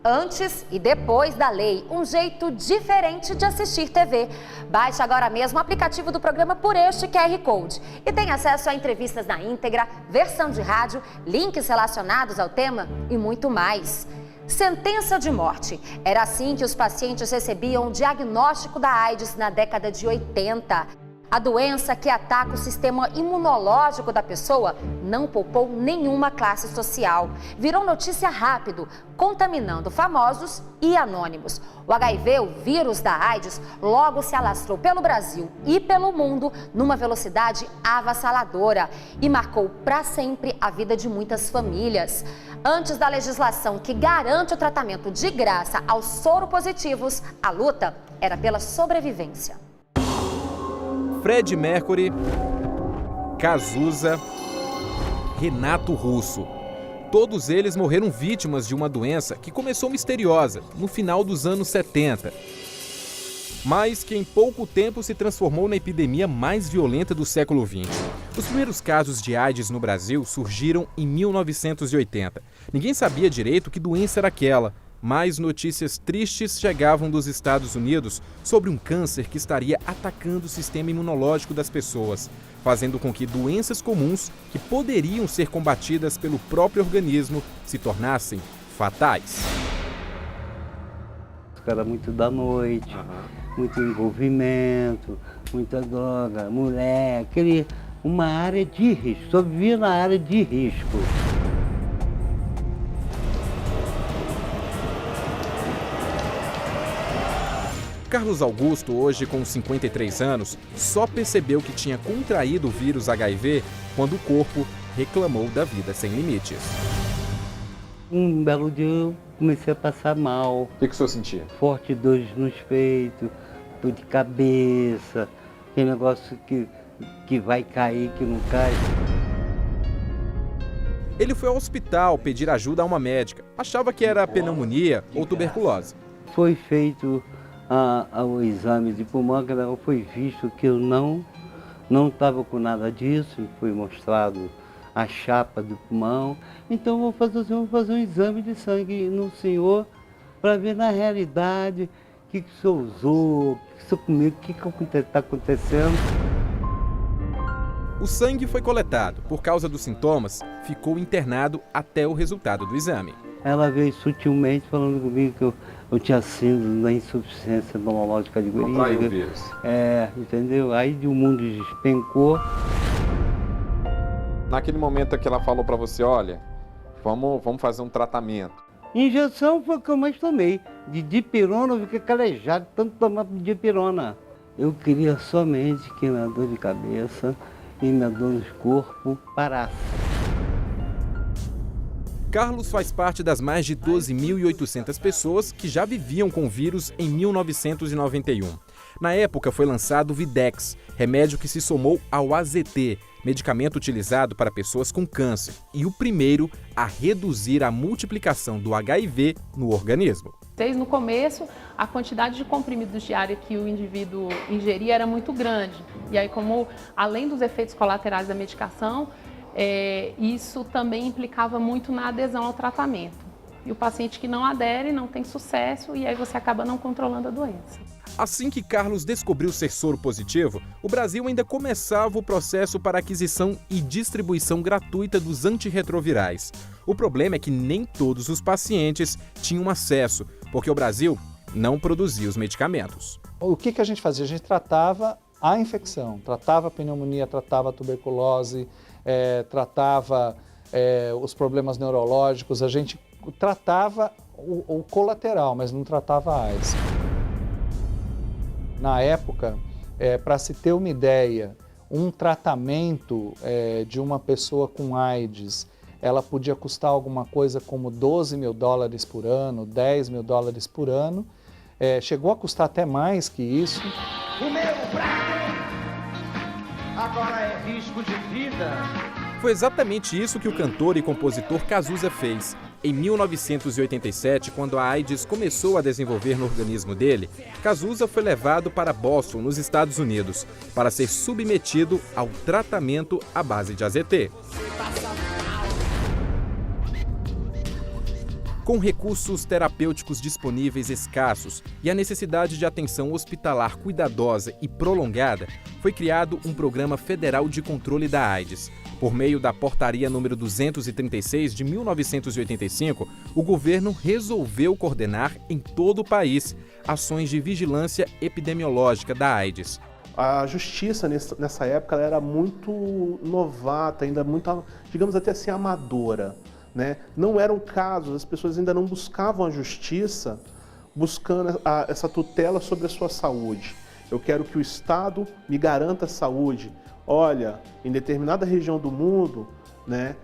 Antes e depois da lei, um jeito diferente de assistir TV. Baixe agora mesmo o aplicativo do programa por este QR Code e tem acesso a entrevistas na íntegra, versão de rádio, links relacionados ao tema e muito mais. Sentença de morte. Era assim que os pacientes recebiam o diagnóstico da AIDS na década de 80. A doença que ataca o sistema imunológico da pessoa não poupou nenhuma classe social. Virou notícia rápido, contaminando famosos e anônimos. O HIV, o vírus da AIDS, logo se alastrou pelo Brasil e pelo mundo numa velocidade avassaladora e marcou para sempre a vida de muitas famílias. Antes da legislação que garante o tratamento de graça aos soropositivos, a luta era pela sobrevivência. Freddie Mercury, Cazuza, Renato Russo. Todos eles morreram vítimas de uma doença que começou misteriosa no final dos anos 70, mas que em pouco tempo se transformou na epidemia mais violenta do século XX. Os primeiros casos de AIDS no Brasil surgiram em 1980. Ninguém sabia direito que doença era aquela. Mais notícias tristes chegavam dos Estados Unidos sobre um câncer que estaria atacando o sistema imunológico das pessoas, fazendo com que doenças comuns, que poderiam ser combatidas pelo próprio organismo, se tornassem fatais. Era muito da noite, muito envolvimento, muita droga, mulher, uma área de risco, só vivia na área de risco. Carlos Augusto, hoje com 53 anos, só percebeu que tinha contraído o vírus HIV quando o corpo reclamou da vida sem limites. Um belo dia eu comecei a passar mal. O que o senhor sentia? Forte dores nos peitos, dor de cabeça, aquele negócio que vai cair, que não cai. Ele foi ao hospital pedir ajuda a uma médica. Achava que era pneumonia ou tuberculose. Foi feito o exame de pulmão, que foi visto que eu não estava com nada disso, foi mostrado a chapa do pulmão. Então vou fazer um exame de sangue no senhor para ver na realidade o que o senhor usou, o que o senhor comeu, o que está acontecendo. O sangue foi coletado. Por causa dos sintomas, ficou internado até o resultado do exame. Ela veio sutilmente falando comigo que eu tinha síndrome da insuficiência imunológica de gorila. Contraiu o vírus. Entendeu? Aí o mundo despencou. Naquele momento que ela falou para você, olha, vamos fazer um tratamento. Injeção foi o que eu mais tomei. De dipirona eu fiquei calejado, tanto tomar dipirona. Eu queria somente que minha dor de cabeça e minha dor no corpo parasse. Carlos faz parte das mais de 12.800 pessoas que já viviam com o vírus em 1991. Na época foi lançado o Videx, remédio que se somou ao AZT, medicamento utilizado para pessoas com câncer, e o primeiro a reduzir a multiplicação do HIV no organismo. Desde no começo, a quantidade de comprimidos diária que o indivíduo ingeria era muito grande. E aí, como além dos efeitos colaterais da medicação, isso também implicava muito na adesão ao tratamento. E o paciente que não adere não tem sucesso e aí você acaba não controlando a doença. Assim que Carlos descobriu ser soro positivo, o Brasil ainda começava o processo para aquisição e distribuição gratuita dos antirretrovirais. O problema é que nem todos os pacientes tinham acesso, porque o Brasil não produzia os medicamentos. O que a gente fazia? A gente tratava a infecção, tratava a pneumonia, tratava a tuberculose, tratava os problemas neurológicos, a gente tratava o colateral, mas não tratava a AIDS. Na época, para se ter uma ideia, um tratamento de uma pessoa com AIDS, ela podia custar alguma coisa como $12 mil por ano, $10 mil por ano, chegou a custar até mais que isso. O meu prato agora é risco de vida. Foi exatamente isso que o cantor e compositor Cazuza fez. Em 1987, quando a AIDS começou a desenvolver no organismo dele, Cazuza foi levado para Boston, nos Estados Unidos, para ser submetido ao tratamento à base de AZT. Com recursos terapêuticos disponíveis escassos e a necessidade de atenção hospitalar cuidadosa e prolongada, foi criado um Programa Federal de Controle da AIDS. Por meio da Portaria número 236 de 1985, o governo resolveu coordenar em todo o país ações de vigilância epidemiológica da AIDS. A justiça nessa época ela era muito novata, ainda muito, digamos até assim, amadora. Né? Não eram casos, as pessoas ainda não buscavam a justiça buscando essa tutela sobre a sua saúde. Eu quero que o Estado me garanta a saúde. Olha, em determinada região do mundo, né,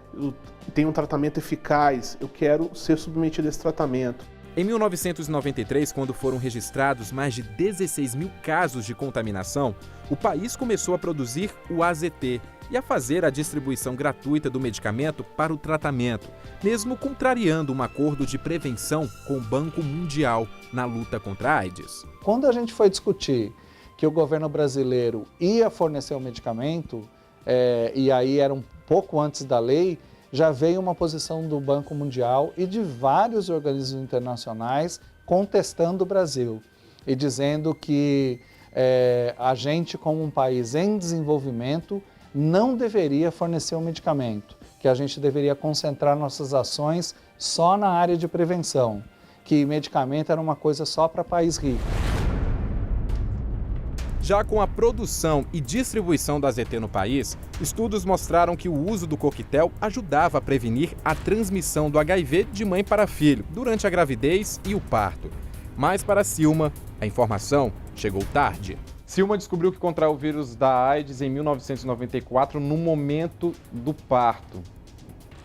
tem um tratamento eficaz, eu quero ser submetido a esse tratamento. Em 1993, quando foram registrados mais de 16 mil casos de contaminação, o país começou a produzir o AZT e a fazer a distribuição gratuita do medicamento para o tratamento, mesmo contrariando um acordo de prevenção com o Banco Mundial na luta contra a AIDS. Quando a gente foi discutir que o governo brasileiro ia fornecer o medicamento, e aí era um pouco antes da lei, já veio uma posição do Banco Mundial e de vários organismos internacionais contestando o Brasil e dizendo que a gente, como um país em desenvolvimento, não deveria fornecer o medicamento, que a gente deveria concentrar nossas ações só na área de prevenção, que medicamento era uma coisa só para país rico. Já com a produção e distribuição da AZT no país, estudos mostraram que o uso do coquetel ajudava a prevenir a transmissão do HIV de mãe para filho durante a gravidez e o parto. Mas para Silma, a informação chegou tarde. Silma descobriu que contraiu o vírus da AIDS em 1994, no momento do parto.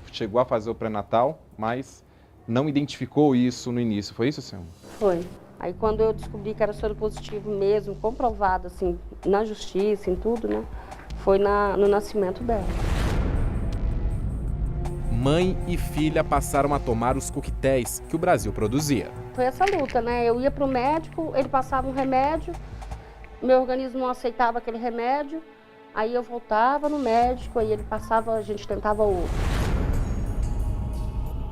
Chegou a fazer o pré-natal, mas não identificou isso no início. Foi isso, Silma? Foi. Aí quando eu descobri que era soro positivo mesmo, comprovado assim, na justiça, em tudo, né? Foi no nascimento dela. Mãe e filha passaram a tomar os coquetéis que o Brasil produzia. Foi essa luta, né? Eu ia para o médico, ele passava um remédio, meu organismo não aceitava aquele remédio, aí eu voltava no médico, aí ele passava, a gente tentava outro.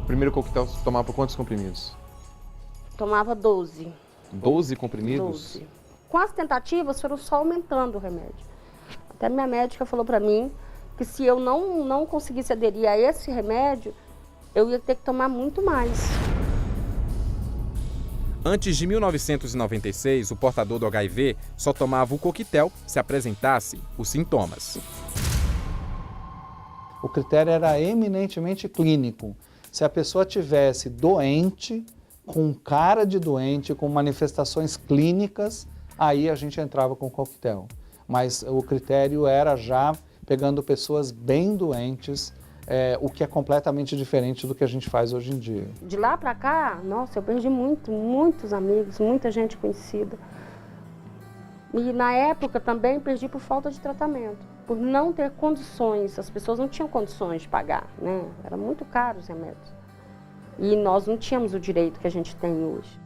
O primeiro coquetel você tomava quantos comprimidos? Tomava 12. 12 comprimidos? 12. Com as tentativas foram só aumentando o remédio. Até minha médica falou para mim que se eu não conseguisse aderir a esse remédio, eu ia ter que tomar muito mais. Antes de 1996, o portador do HIV só tomava o coquetel se apresentasse os sintomas. O critério era eminentemente clínico. Se a pessoa tivesse doente, com cara de doente, com manifestações clínicas, aí a gente entrava com o coquetel. Mas o critério era já pegando pessoas bem doentes, o que é completamente diferente do que a gente faz hoje em dia. De lá para cá, nossa, eu perdi muitos amigos, muita gente conhecida. E na época também perdi por falta de tratamento, por não ter condições, as pessoas não tinham condições de pagar, né? Era muito caro os remédios. E nós não tínhamos o direito que a gente tem hoje.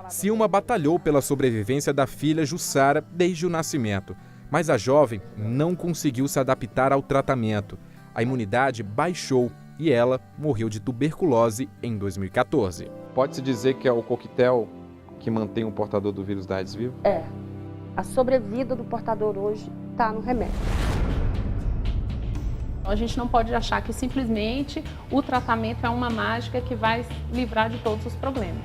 Silma batalhou pela sobrevivência da filha Jussara desde o nascimento, mas a jovem não conseguiu se adaptar ao tratamento. A imunidade baixou e ela morreu de tuberculose em 2014. Pode-se dizer que é o coquetel que mantém o portador do vírus da AIDS vivo? É. A sobrevida do portador hoje está no remédio. A gente não pode achar que simplesmente o tratamento é uma mágica que vai livrar de todos os problemas.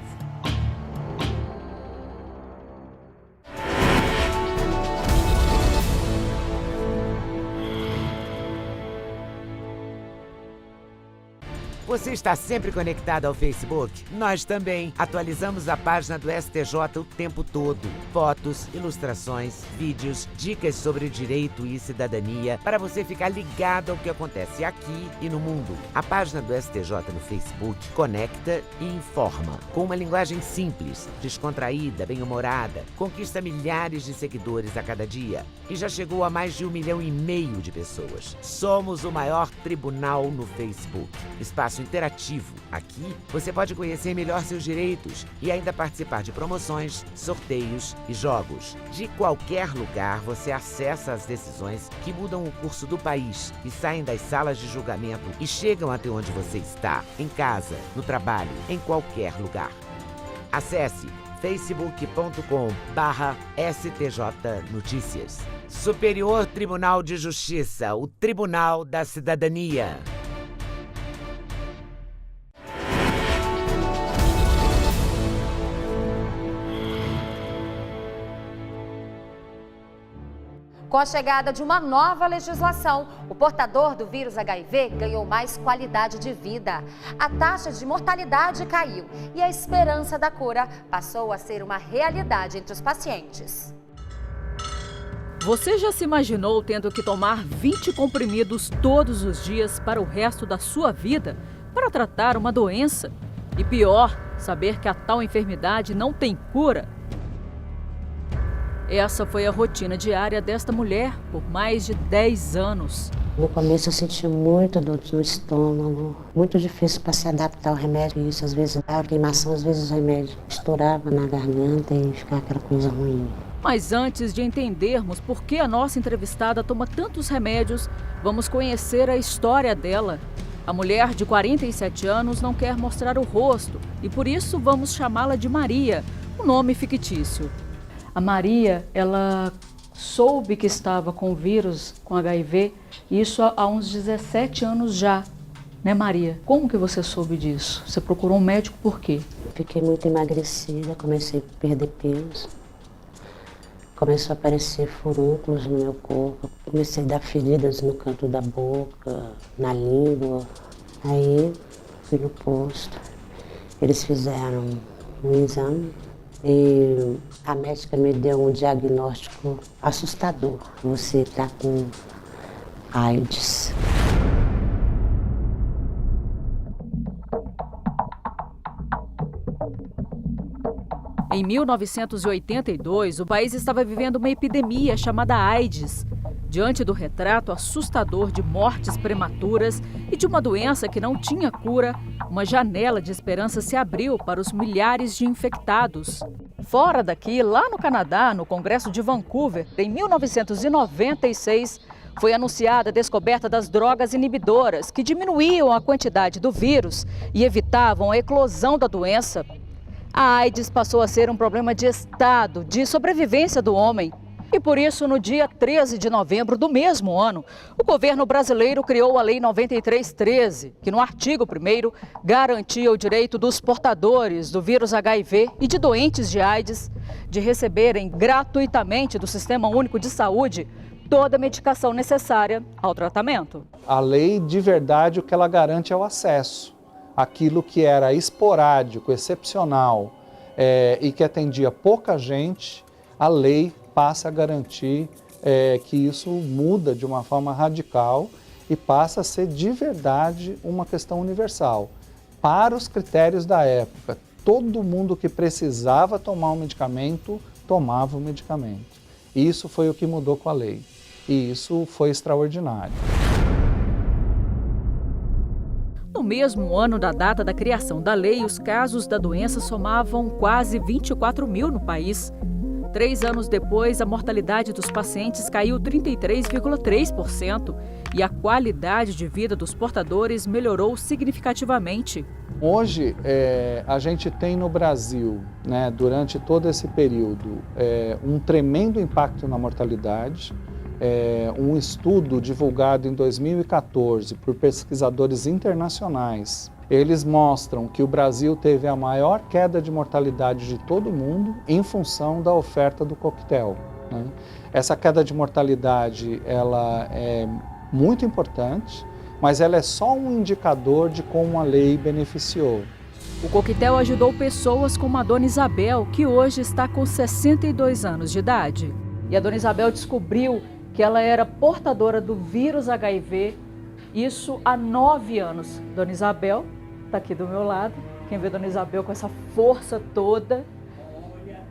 Você está sempre conectado ao Facebook? Nós também. Atualizamos a página do STJ o tempo todo. Fotos, ilustrações, vídeos, dicas sobre direito e cidadania para você ficar ligado ao que acontece aqui e no mundo. A página do STJ no Facebook conecta e informa. Com uma linguagem simples, descontraída, bem-humorada, conquista milhares de seguidores a cada dia e já chegou a mais de 1,5 milhão de pessoas. Somos o maior tribunal no Facebook. Espaço interativo. Aqui você pode conhecer melhor seus direitos e ainda participar de promoções, sorteios e jogos. De qualquer lugar você acessa as decisões que mudam o curso do país e saem das salas de julgamento e chegam até onde você está, em casa, no trabalho, em qualquer lugar. Acesse facebook.com/STJ Notícias. Superior Tribunal de Justiça, o Tribunal da Cidadania. Com a chegada de uma nova legislação, o portador do vírus HIV ganhou mais qualidade de vida. A taxa de mortalidade caiu e a esperança da cura passou a ser uma realidade entre os pacientes. Você já se imaginou tendo que tomar 20 comprimidos todos os dias para o resto da sua vida para tratar uma doença? E pior, saber que a tal enfermidade não tem cura? Essa foi a rotina diária desta mulher por mais de 10 anos. No começo eu sentia muita dor no estômago, muito difícil para se adaptar ao remédio. Isso às vezes dava queimação, às vezes o remédio estourava na garganta e ficava aquela coisa ruim. Mas antes de entendermos por que a nossa entrevistada toma tantos remédios, vamos conhecer a história dela. A mulher de 47 anos não quer mostrar o rosto e por isso vamos chamá-la de Maria, um nome fictício. A Maria, ela soube que estava com o vírus, com HIV, isso há uns 17 anos já, né, Maria? Como que você soube disso? Você procurou um médico por quê? Fiquei muito emagrecida, comecei a perder peso, começou a aparecer furúnculos no meu corpo, comecei a dar feridas no canto da boca, na língua. Aí fui no posto, eles fizeram um exame. E a médica me deu um diagnóstico assustador. Você está com AIDS. Em 1982, o país estava vivendo uma epidemia chamada AIDS. Diante do retrato assustador de mortes prematuras e de uma doença que não tinha cura, uma janela de esperança se abriu para os milhares de infectados. Fora daqui, lá no Canadá, no Congresso de Vancouver, em 1996, foi anunciada a descoberta das drogas inibidoras que diminuíam a quantidade do vírus e evitavam a eclosão da doença. A AIDS passou a ser um problema de estado, de sobrevivência do homem. E por isso, no dia 13 de novembro do mesmo ano, o governo brasileiro criou a Lei 9313, que no artigo 1º garantia o direito dos portadores do vírus HIV e de doentes de AIDS de receberem gratuitamente do Sistema Único de Saúde toda a medicação necessária ao tratamento. A lei, de verdade, o que ela garante é o acesso. Aquilo que era esporádico, excepcional e que atendia pouca gente, a lei passa a garantir que isso muda de uma forma radical e passa a ser de verdade uma questão universal. Para os critérios da época, todo mundo que precisava tomar um medicamento, tomava o medicamento. Isso foi o que mudou com a lei e isso foi extraordinário. No mesmo ano da data da criação da lei, os casos da doença somavam quase 24 mil no país. 3 anos depois, a mortalidade dos pacientes caiu 33,3% e a qualidade de vida dos portadores melhorou significativamente. Hoje, a gente tem no Brasil, né, durante todo esse período, um tremendo impacto na mortalidade. Um estudo divulgado em 2014 por pesquisadores internacionais, eles mostram que o Brasil teve a maior queda de mortalidade de todo o mundo em função da oferta do coquetel, né? Essa queda de mortalidade ela é muito importante, mas ela é só um indicador de como a lei beneficiou. O coquetel ajudou pessoas como a Dona Isabel, que hoje está com 62 anos de idade. E a Dona Isabel descobriu que ela era portadora do vírus HIV, isso há 9 anos. Dona Isabel está aqui do meu lado. Quem vê Dona Isabel com essa força toda,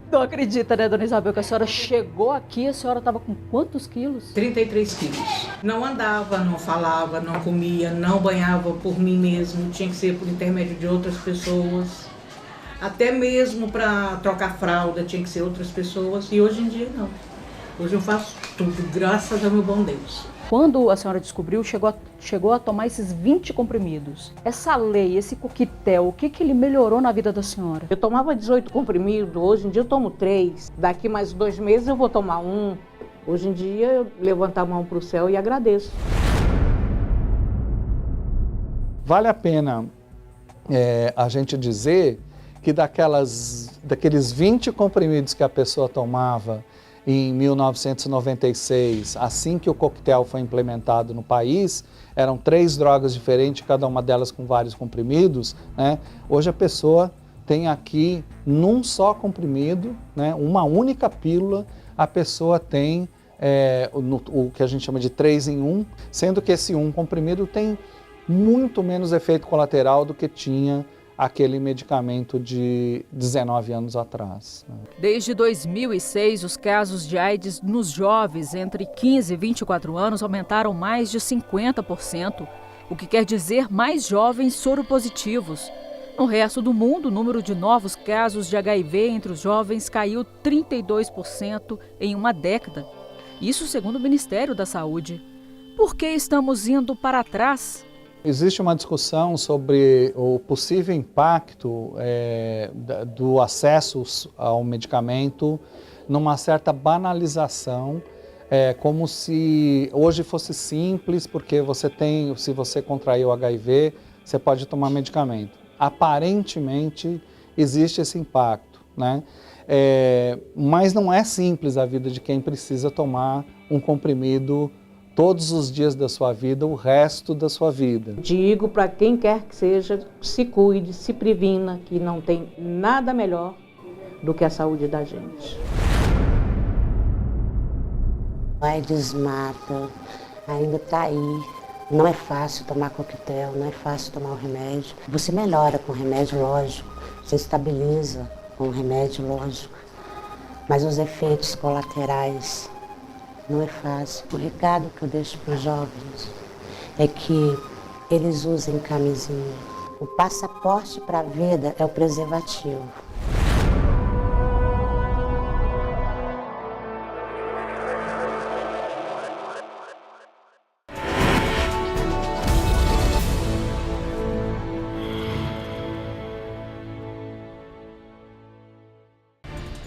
Não acredita, né, dona Isabel, que a senhora chegou aqui, a senhora estava com quantos quilos? 33 quilos. Não andava, não falava, não comia, não banhava por mim mesmo, tinha que ser por intermédio de outras pessoas. Até mesmo para trocar fralda tinha que ser outras pessoas, e hoje em dia não. Hoje eu faço tudo, graças ao meu bom Deus. Quando a senhora descobriu, chegou a tomar esses 20 comprimidos. Essa lei, esse coquetel, o que ele melhorou na vida da senhora? Eu tomava 18 comprimidos, hoje em dia eu tomo 3. Daqui mais 2 meses eu vou tomar 1. Hoje em dia eu levanto a mão para o céu e agradeço. Vale a pena a gente dizer que daqueles 20 comprimidos que a pessoa tomava em 1996, assim que o coquetel foi implementado no país, eram 3 drogas diferentes, cada uma delas com vários comprimidos, né? Hoje a pessoa tem aqui, num só comprimido, né, uma única pílula, a pessoa tem o que a gente chama de 3 em 1, sendo que esse 1 comprimido tem muito menos efeito colateral do que tinha aquele medicamento de 19 anos atrás. Desde 2006, os casos de AIDS nos jovens entre 15 e 24 anos aumentaram mais de 50%, o que quer dizer mais jovens soropositivos. No resto do mundo, o número de novos casos de HIV entre os jovens caiu 32% em uma década. Isso segundo o Ministério da Saúde. Por que estamos indo para trás? Existe uma discussão sobre o possível impacto do acesso ao medicamento numa certa banalização, como se hoje fosse simples, porque se você contraiu HIV, você pode tomar medicamento. Aparentemente existe esse impacto, né? Mas não é simples a vida de quem precisa tomar um comprimido todos os dias da sua vida, o resto da sua vida. Digo para quem quer que seja, se cuide, se previna, que não tem nada melhor do que a saúde da gente. A AIDS mata, ainda está aí. Não é fácil tomar coquetel, não é fácil tomar o remédio. Você melhora com o remédio, lógico. Você estabiliza com o remédio, lógico. Mas os efeitos colaterais não é fácil. O recado que eu deixo para os jovens é que eles usem camisinha. O passaporte para a vida é o preservativo.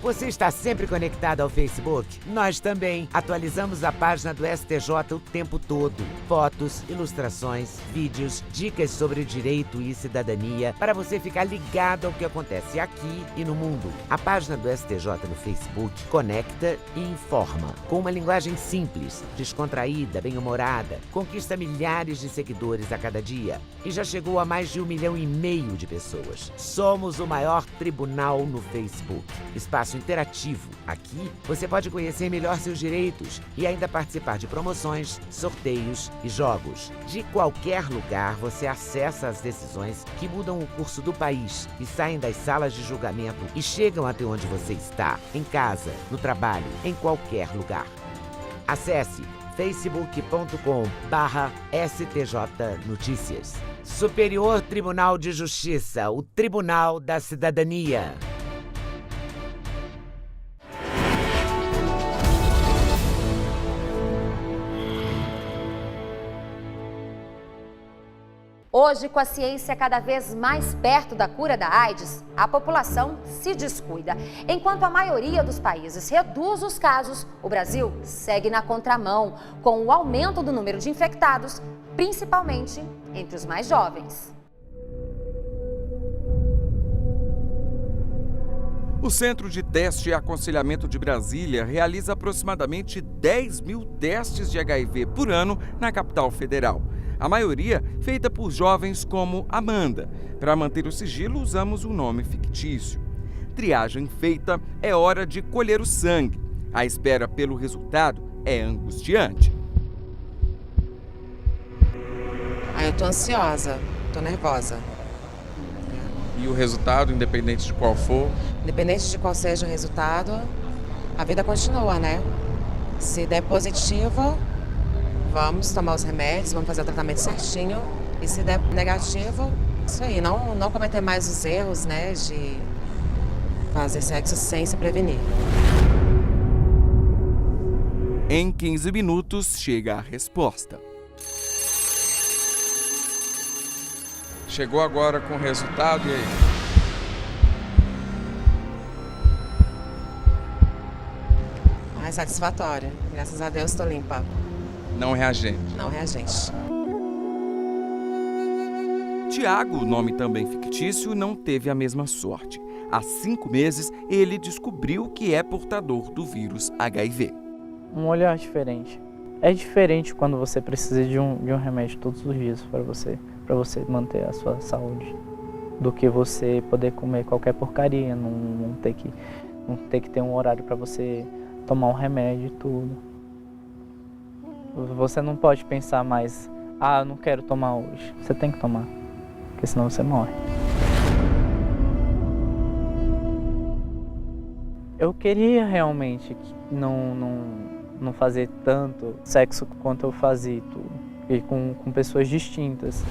Você está sempre conectado ao Facebook? Nós também. Atualizamos a página do STJ o tempo todo. Fotos, ilustrações, vídeos, dicas sobre direito e cidadania para você ficar ligado ao que acontece aqui e no mundo. A página do STJ no Facebook conecta e informa. Com uma linguagem simples, descontraída, bem-humorada, conquista milhares de seguidores a cada dia e já chegou a mais de 1,5 milhão de pessoas. Somos o maior tribunal no Facebook. Espaço interativo. Aqui você pode conhecer melhor seus direitos e ainda participar de promoções, sorteios e jogos. De qualquer lugar você acessa as decisões que mudam o curso do país e saem das salas de julgamento e chegam até onde você está, em casa, no trabalho, em qualquer lugar. Acesse facebook.com/STJ Notícias. Superior Tribunal de Justiça, o Tribunal da Cidadania. Hoje, com a ciência cada vez mais perto da cura da AIDS, a população se descuida. Enquanto a maioria dos países reduz os casos, o Brasil segue na contramão, com o aumento do número de infectados, principalmente entre os mais jovens. O Centro de Teste e Aconselhamento de Brasília realiza aproximadamente 10 mil testes de HIV por ano na capital federal. A maioria feita por jovens como Amanda. Para manter o sigilo, usamos um nome fictício. Triagem feita, é hora de colher o sangue. A espera pelo resultado é angustiante. Eu tô ansiosa, tô nervosa. E o resultado, independente de qual for? Independente de qual seja o resultado, a vida continua, né? Se der positivo, vamos tomar os remédios, vamos fazer o tratamento certinho. E se der negativo, isso aí, não cometer mais os erros, né, de fazer sexo sem se prevenir. Em 15 minutos chega a resposta. Chegou agora com o resultado, e aí? Ai, satisfatório. Graças a Deus estou limpa. Não reagente. Não reagente. Tiago, nome também fictício, não teve a mesma sorte. Há 5 meses, ele descobriu que é portador do vírus HIV. Um olhar diferente. É diferente quando você precisa de um remédio todos os dias para você manter a sua saúde, do que você poder comer qualquer porcaria, não ter que ter um horário para você tomar um remédio e tudo. Você não pode pensar mais, eu não quero tomar hoje. Você tem que tomar, porque senão você morre. Eu queria realmente não fazer tanto sexo quanto eu fazia e tudo, e com pessoas distintas.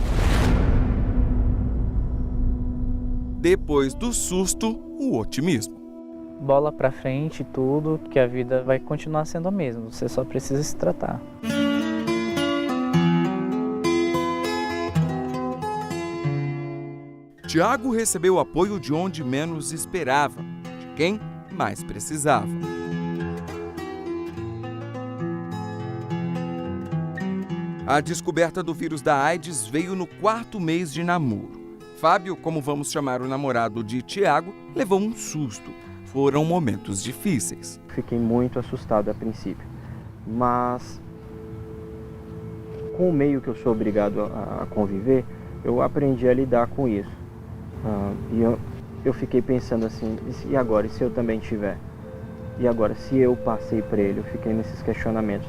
Depois do susto, o otimismo. Bola pra frente e tudo, que a vida vai continuar sendo a mesma, você só precisa se tratar. Tiago recebeu apoio de onde menos esperava, de quem mais precisava. A descoberta do vírus da AIDS veio no 4º mês de namoro. Fábio, como vamos chamar o namorado de Tiago, levou um susto. Foram momentos difíceis. Fiquei muito assustado a princípio, mas com o meio que eu sou obrigado a conviver, eu aprendi a lidar com isso. E eu fiquei pensando assim, e agora, e se eu também tiver? E agora, se eu passei por ele? Eu fiquei nesses questionamentos.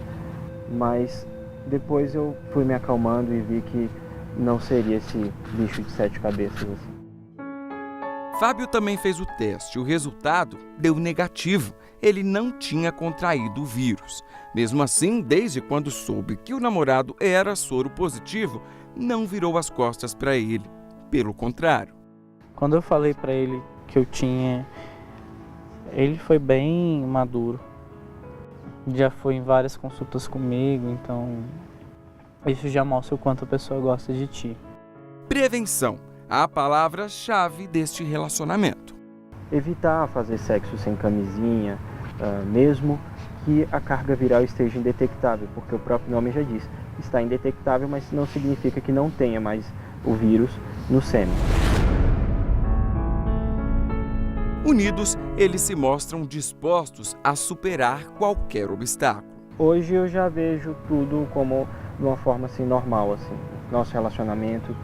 Mas depois eu fui me acalmando e vi que não seria esse bicho de 7 cabeças assim. Fábio também fez o teste. O resultado deu negativo. Ele não tinha contraído o vírus. Mesmo assim, desde quando soube que o namorado era soro positivo, não virou as costas para ele. Pelo contrário. Quando eu falei para ele que eu tinha, ele foi bem maduro. Já foi em várias consultas comigo, então isso já mostra o quanto a pessoa gosta de ti. Prevenção, a palavra-chave deste relacionamento. Evitar fazer sexo sem camisinha, mesmo que a carga viral esteja indetectável, porque o próprio nome já diz, está indetectável, mas não significa que não tenha mais o vírus no sêmen. Unidos, eles se mostram dispostos a superar qualquer obstáculo. Hoje eu já vejo tudo como de uma forma assim normal, assim, nosso relacionamento,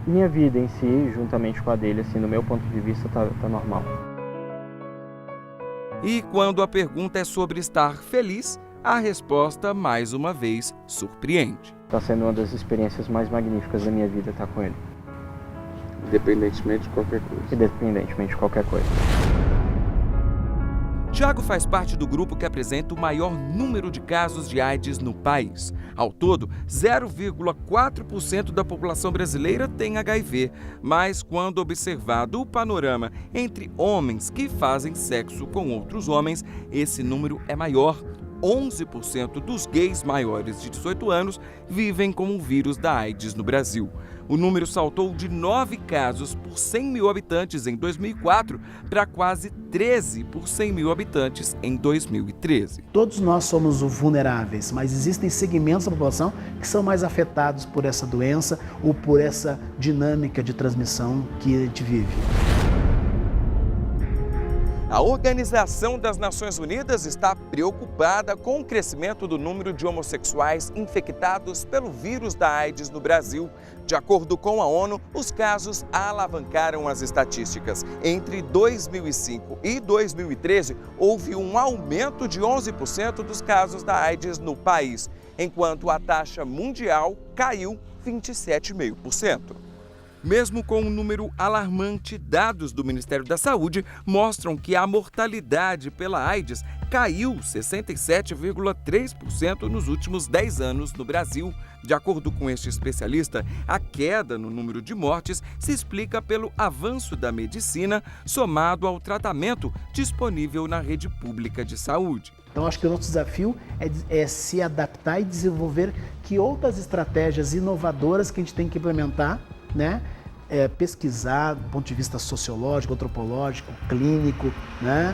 minha vida em si, juntamente com a dele, assim, no meu ponto de vista, tá normal. E quando a pergunta é sobre estar feliz, a resposta, mais uma vez, surpreende. Está sendo uma das experiências mais magníficas da minha vida estar com ele. Independentemente de qualquer coisa. Independentemente de qualquer coisa. Tiago faz parte do grupo que apresenta o maior número de casos de AIDS no país. Ao todo, 0,4% da população brasileira tem HIV, mas quando observado o panorama entre homens que fazem sexo com outros homens, esse número é maior. 11% dos gays maiores de 18 anos vivem com o vírus da AIDS no Brasil. O número saltou de 9 casos por 100 mil habitantes em 2004 para quase 13 por 100 mil habitantes em 2013. Todos nós somos vulneráveis, mas existem segmentos da população que são mais afetados por essa doença ou por essa dinâmica de transmissão que a gente vive. A Organização das Nações Unidas está preocupada com o crescimento do número de homossexuais infectados pelo vírus da AIDS no Brasil. De acordo com a ONU, os casos alavancaram as estatísticas. Entre 2005 e 2013, houve um aumento de 11% dos casos da AIDS no país, enquanto a taxa mundial caiu 27,5%. Mesmo com um número alarmante, dados do Ministério da Saúde mostram que a mortalidade pela AIDS caiu 67,3% nos últimos 10 anos no Brasil. De acordo com este especialista, a queda no número de mortes se explica pelo avanço da medicina somado ao tratamento disponível na rede pública de saúde. Então, acho que o nosso desafio é se adaptar e desenvolver que outras estratégias inovadoras que a gente tem que implementar, né? Pesquisar do ponto de vista sociológico, antropológico, clínico, né?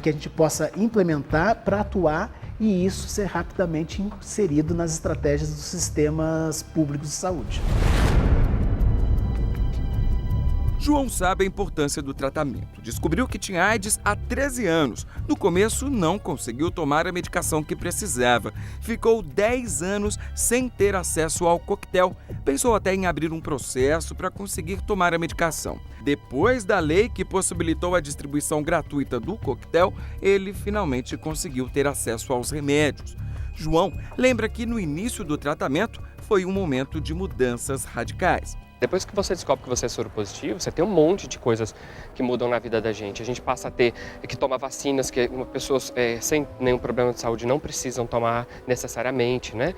Que a gente possa implementar para atuar e isso ser rapidamente inserido nas estratégias dos sistemas públicos de saúde. João sabe a importância do tratamento. Descobriu que tinha AIDS há 13 anos. No começo, não conseguiu tomar a medicação que precisava. Ficou 10 anos sem ter acesso ao coquetel. Pensou até em abrir um processo para conseguir tomar a medicação. Depois da lei que possibilitou a distribuição gratuita do coquetel, ele finalmente conseguiu ter acesso aos remédios. João lembra que no início do tratamento foi um momento de mudanças radicais. Depois que você descobre que você é soro positivo, você tem um monte de coisas que mudam na vida da gente. A gente passa a ter que tomar vacinas que pessoas sem nenhum problema de saúde não precisam tomar necessariamente, né?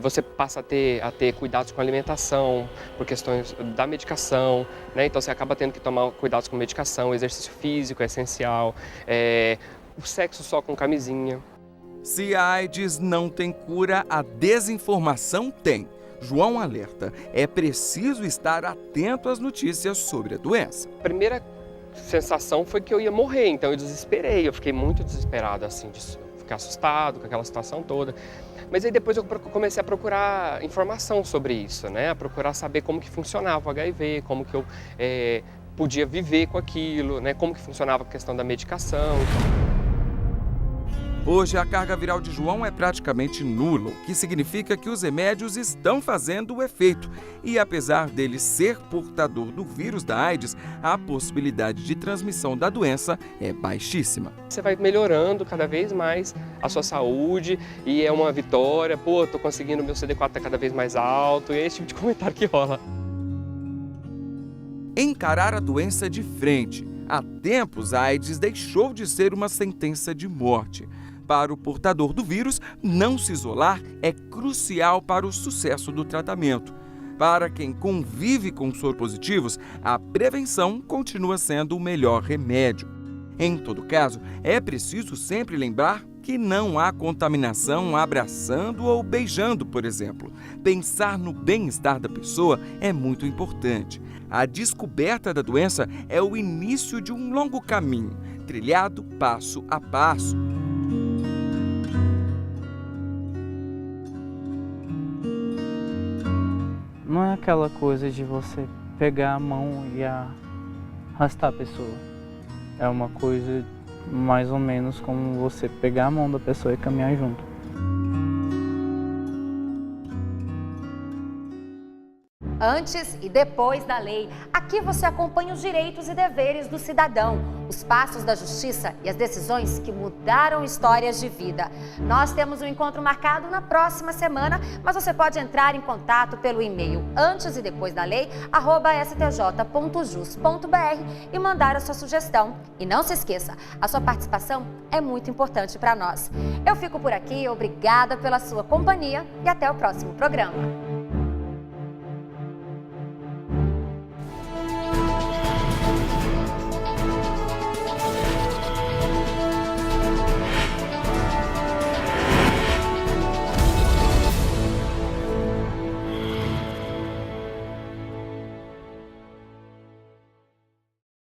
Você passa a ter cuidados com a alimentação, por questões da medicação, né? Então você acaba tendo que tomar cuidados com medicação, exercício físico é essencial, o sexo só com camisinha. Se a AIDS não tem cura, a desinformação tem. João alerta, é preciso estar atento às notícias sobre a doença. A primeira sensação foi que eu ia morrer, então eu desesperei, eu fiquei muito desesperado, assim, de ficar assustado com aquela situação toda. Mas aí depois eu comecei a procurar informação sobre isso, né? A procurar saber como que funcionava o HIV, como que eu podia viver com aquilo, né? Como que funcionava a questão da medicação. Hoje, a carga viral de João é praticamente nula, o que significa que os remédios estão fazendo o efeito. E apesar dele ser portador do vírus da AIDS, a possibilidade de transmissão da doença é baixíssima. Você vai melhorando cada vez mais a sua saúde e é uma vitória. Pô, tô conseguindo, meu CD4 tá cada vez mais alto, e é esse tipo de comentário que rola. Encarar a doença de frente. Há tempos, a AIDS deixou de ser uma sentença de morte. Para o portador do vírus, não se isolar é crucial para o sucesso do tratamento. Para quem convive com soropositivos, a prevenção continua sendo o melhor remédio. Em todo caso, é preciso sempre lembrar que não há contaminação abraçando ou beijando, por exemplo. Pensar no bem-estar da pessoa é muito importante. A descoberta da doença é o início de um longo caminho, trilhado passo a passo. Não é aquela coisa de você pegar a mão e arrastar a pessoa. É uma coisa mais ou menos como você pegar a mão da pessoa e caminhar junto. Antes e depois da lei, aqui você acompanha os direitos e deveres do cidadão, os passos da justiça e as decisões que mudaram histórias de vida. Nós temos um encontro marcado na próxima semana, mas você pode entrar em contato pelo e-mail antes e depois da lei, @stj.jus.br e mandar a sua sugestão. E não se esqueça, a sua participação é muito importante para nós. Eu fico por aqui, obrigada pela sua companhia e até o próximo programa.